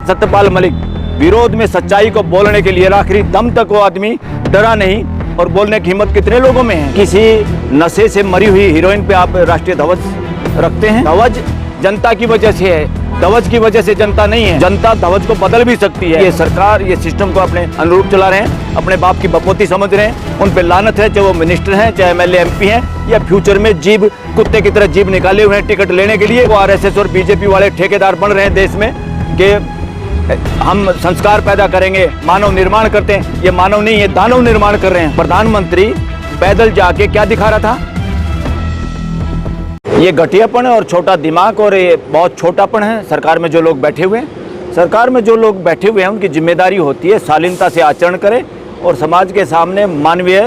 सत्यपाल मलिक विरोध में सच्चाई को बोलने के लिए आखिरी दम तक वो आदमी डरा नहीं, और बोलने की हिम्मत कितने लोगों में है। किसी नशे से मरी हुई हीरोइन पे आप राष्ट्रीय ध्वज रखते हैं। ध्वज जनता की वजह से है, ध्वज की वजह से जनता नहीं है। जनता ध्वज को बदल भी सकती है। ये सरकार ये सिस्टम को अपने अनुरूप चला रहे हैं, अपने बाप की बपोती समझ रहे हैं। उन पे लानत है, चाहे वो मिनिस्टर हैं, चाहे एमएलए एमपी हैं, या फ्यूचर में जीभ कुत्ते की तरह जीभ निकाले हुए हैं टिकट लेने के लिए। वो आरएसएस और बीजेपी वाले ठेकेदार बन रहे हैं देश में कि हम संस्कार पैदा करेंगे, मानव निर्माण करते हैं। ये मानव नहीं, ये दानव निर्माण कर रहे हैं। प्रधानमंत्री पैदल जाके क्या दिखा रहा था? ये घटियापन और छोटा दिमाग और ये बहुत छोटापन है। सरकार में जो लोग बैठे हुए हैं, सरकार में जो लोग बैठे हुए हैं, उनकी जिम्मेदारी होती है शालीनता से आचरण करें और समाज के सामने मानवीय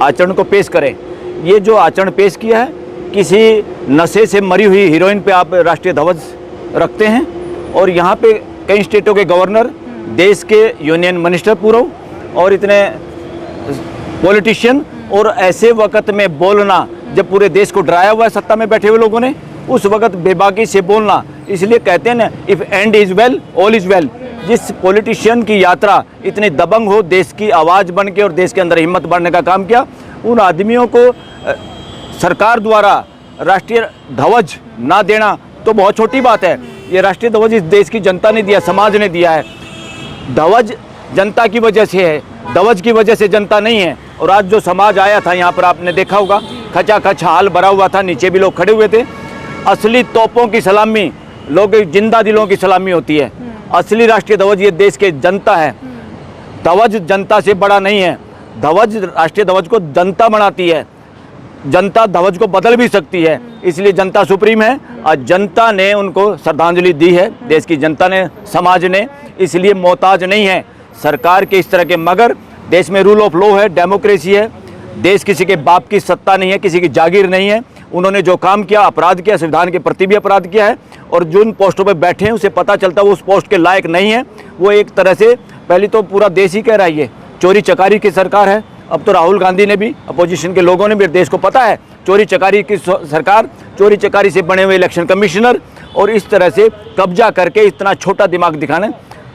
आचरण को पेश करें। ये जो आचरण पेश किया है, किसी नशे से मरी हुई हीरोइन पे आप राष्ट्रीय ध्वज रखते हैं, और यहाँ पे कई स्टेटों के गवर्नर, देश के यूनियन मिनिस्टर पूर्व और इतने पॉलिटिशियन, और ऐसे वक्त में बोलना जब पूरे देश को डराया हुआ है सत्ता में बैठे हुए लोगों ने, उस वक्त बेबाकी से बोलना। इसलिए कहते हैं ना, if and is well all is well. जिस पॉलिटिशियन की यात्रा इतनी दबंग हो, देश की आवाज़ बन के और देश के अंदर हिम्मत बढ़ने का काम किया, उन आदमियों को सरकार द्वारा राष्ट्रीय ध्वज ना देना तो बहुत छोटी बात है। ये राष्ट्रीय ध्वज इस देश की जनता ने दिया, समाज ने दिया है। ध्वज जनता की वजह से है, ध्वज की वजह से जनता नहीं है। और आज जो समाज आया था यहाँ पर, आपने देखा होगा, खचाखच हाल भरा हुआ था, नीचे भी लोग खड़े हुए थे। असली तोपों की सलामी, लोग जिंदा दिलों की सलामी होती है। असली राष्ट्रीय ध्वज ये देश के जनता है। ध्वज जनता से बड़ा नहीं है। ध्वज, राष्ट्रीय ध्वज को जनता बनाती है। जनता ध्वज को बदल भी सकती है, इसलिए जनता सुप्रीम है। और जनता ने उनको श्रद्धांजलि दी है, देश की जनता ने, समाज ने, इसलिए मोहताज नहीं है सरकार के इस तरह के। मगर देश में रूल ऑफ लॉ है, डेमोक्रेसी है, देश किसी के बाप की सत्ता नहीं है, किसी की जागीर नहीं है। उन्होंने जो काम किया, अपराध किया, संविधान के प्रति भी अपराध किया है, और जिन पोस्टों पर बैठे हैं उसे पता चलता है वो उस पोस्ट के लायक नहीं है। वो एक तरह से, पहले तो पूरा देश ही कह रहा है ये चोरी चकारी की सरकार है। अब तो राहुल गांधी ने भी, अपोजिशन के लोगों ने भी, देश को पता है चोरी चकारी की सरकार, चोरी चकारी से बने हुए इलेक्शन कमिश्नर, और इस तरह से कब्जा करके इतना छोटा दिमाग दिखाना।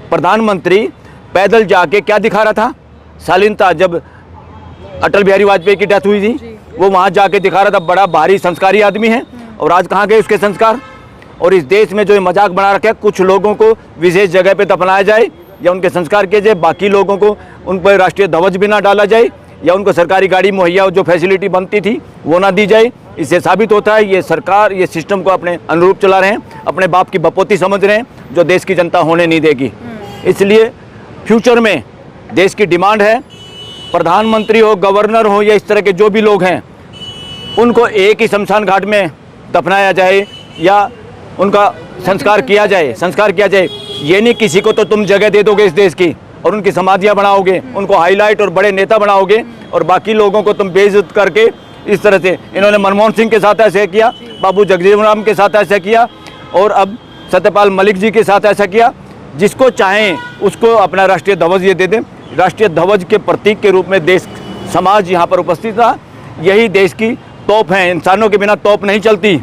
प्रधानमंत्री पैदल जाके क्या दिखा रहा था? शालीनता। जब अटल बिहारी वाजपेयी की डेथ हुई थी, वो वहाँ जाके दिखा रहा था बड़ा भारी संस्कारी आदमी है। और आज कहाँ गए उसके संस्कार? और इस देश में जो ये मजाक बना रखा है, कुछ लोगों को विशेष जगह पे दफनाया जाए या उनके संस्कार किए जाए, बाकी लोगों को उन पर राष्ट्रीय ध्वज भी ना डाला जाए, या उनको सरकारी गाड़ी मुहैया जो फैसिलिटी बनती थी वो ना दी जाए। इससे साबित होता है ये सरकार ये सिस्टम को अपने अनुरूप चला रहे हैं, अपने बाप की बपोती समझ रहे हैं, जो देश की जनता होने नहीं देगी। इसलिए फ्यूचर में देश की डिमांड है, प्रधानमंत्री हो, गवर्नर हो, या इस तरह के जो भी लोग हैं, उनको एक ही शमशान घाट में दफनाया जाए या उनका संस्कार किया जाए। संस्कार किया जाए, ये नहीं किसी को तो तुम जगह दे दोगे इस देश की और उनकी समाधियाँ बनाओगे, उनको हाईलाइट और बड़े नेता बनाओगे, और बाकी लोगों को तुम बेइज्जत करके इस तरह से। इन्होंने मनमोहन सिंह के साथ ऐसे किया, बाबू जगजीवन राम के साथ ऐसा किया, और अब सत्यपाल मलिक जी के साथ ऐसा किया। जिसको चाहें उसको अपना राष्ट्रीय ध्वज ये दे दें। राष्ट्रीय ध्वज के प्रतीक के रूप में देश समाज यहाँ पर उपस्थित था। यही देश की तोप है, इंसानों के बिना तोप नहीं चलती।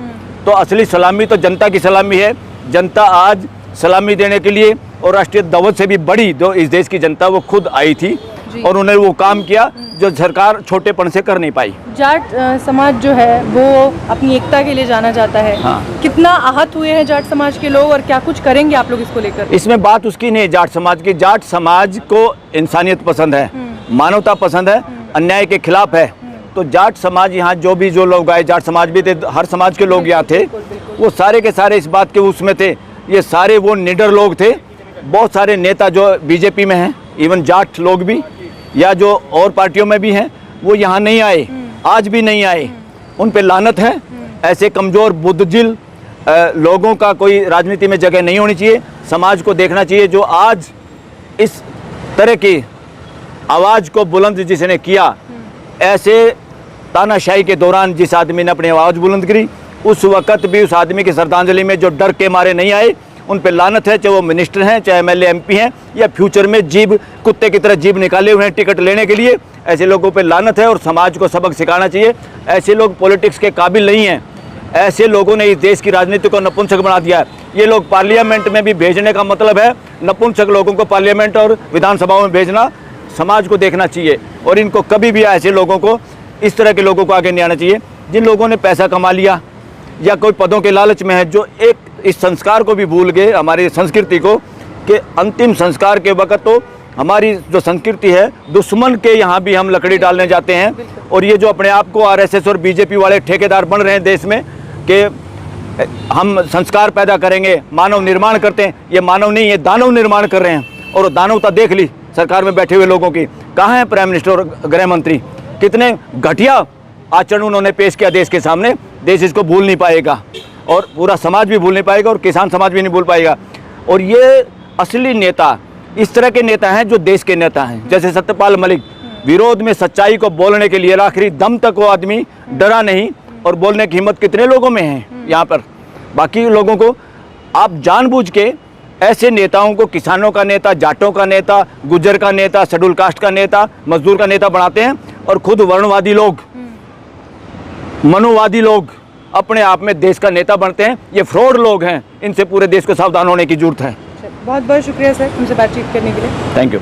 तो असली सलामी तो जनता की सलामी है। जनता आज सलामी देने के लिए, और राष्ट्रीय ध्वज से भी बड़ी जो इस देश की जनता, वो खुद आई थी और उन्होंने वो काम किया जो सरकार छोटेपन से कर नहीं पाई। जाट समाज जो है वो अपनी एकता के लिए जाना जाता है। हाँ। कितना आहत हुए हैं जाट समाज के लोग, और क्या कुछ करेंगे आप लोग इसको लेकर? इसमें बात उसकी नहीं, जाट समाज की। जाट समाज को इंसानियत पसंद है, मानवता पसंद है, अन्याय के खिलाफ है। तो जाट समाज यहाँ जो लोग आए, जाट समाज भी थे, हर समाज के लोग यहाँ थे, वो सारे के सारे इस बात के उसमें थे। ये सारे वो निडर लोग थे। बहुत सारे नेता जो बीजेपी में हैं, इवन जाट लोग भी, या जो और पार्टियों में भी हैं, वो यहाँ नहीं आए, आज भी नहीं आए। उन पे लानत है। ऐसे कमज़ोर बुद्धिजील लोगों का कोई राजनीति में जगह नहीं होनी चाहिए। समाज को देखना चाहिए जो आज इस तरह की आवाज़ को बुलंद जिसने किया। ऐसे तानाशाही के दौरान जिस आदमी ने अपनी आवाज़ बुलंद करी, उस वक़्त भी उस आदमी की श्रद्धांजलि में जो डर के मारे नहीं आए, उन पे लानत है। चाहे वो मिनिस्टर हैं, चाहे एमएलए एमपी हैं, या फ्यूचर में जीभ कुत्ते की तरह जीभ निकाले हुए हैं टिकट लेने के लिए, ऐसे लोगों पे लानत है। और समाज को सबक सिखाना चाहिए। ऐसे लोग पॉलिटिक्स के काबिल नहीं हैं। ऐसे लोगों ने इस देश की राजनीति को नपुंसक बना दिया है। ये लोग पार्लियामेंट में भी भेजने का मतलब है नपुंसक लोगों को पार्लियामेंट और विधानसभाओं में भेजना। समाज को देखना चाहिए और इनको कभी भी ऐसे लोगों को, इस तरह के लोगों को आगे नहीं आना चाहिए जिन लोगों ने पैसा कमा लिया या कोई पदों के लालच में है, जो एक इस संस्कार को भी भूल गए, हमारी संस्कृति को, कि अंतिम संस्कार के वक्त तो हमारी जो संस्कृति है, दुश्मन के यहाँ भी हम लकड़ी डालने जाते हैं। और ये जो अपने आप को आरएसएस और बीजेपी वाले ठेकेदार बन रहे हैं देश में कि हम संस्कार पैदा करेंगे, मानव निर्माण करते हैं, ये मानव नहीं, ये दानव निर्माण कर रहे हैं। और दानवता देख ली सरकार में बैठे हुए लोगों की। कहाँ है प्राइम मिनिस्टर और गृह मंत्री? कितने घटिया आचरण उन्होंने पेश किया देश के सामने। देश इसको भूल नहीं पाएगा और पूरा समाज भी भूल नहीं पाएगा और किसान समाज भी नहीं भूल पाएगा। और ये असली नेता इस तरह के नेता हैं जो देश के नेता हैं, जैसे सत्यपाल मलिक। विरोध में सच्चाई को बोलने के लिए आखिरी दम तक वो आदमी डरा नहीं, और बोलने की हिम्मत कितने लोगों में है यहाँ पर। बाकी लोगों को आप जानबूझ के ऐसे नेताओं को किसानों का नेता, जाटों का नेता, गुज्जर का नेता, शेड्यूल कास्ट का नेता, मजदूर का नेता बनाते हैं और खुद वर्णवादी लोग, मनोवादी लोग अपने आप में देश का नेता बनते हैं। ये फ्रॉड लोग हैं, इनसे पूरे देश को सावधान होने की जरूरत है। बहुत बहुत शुक्रिया सर हमसे बातचीत करने के लिए। Thank you.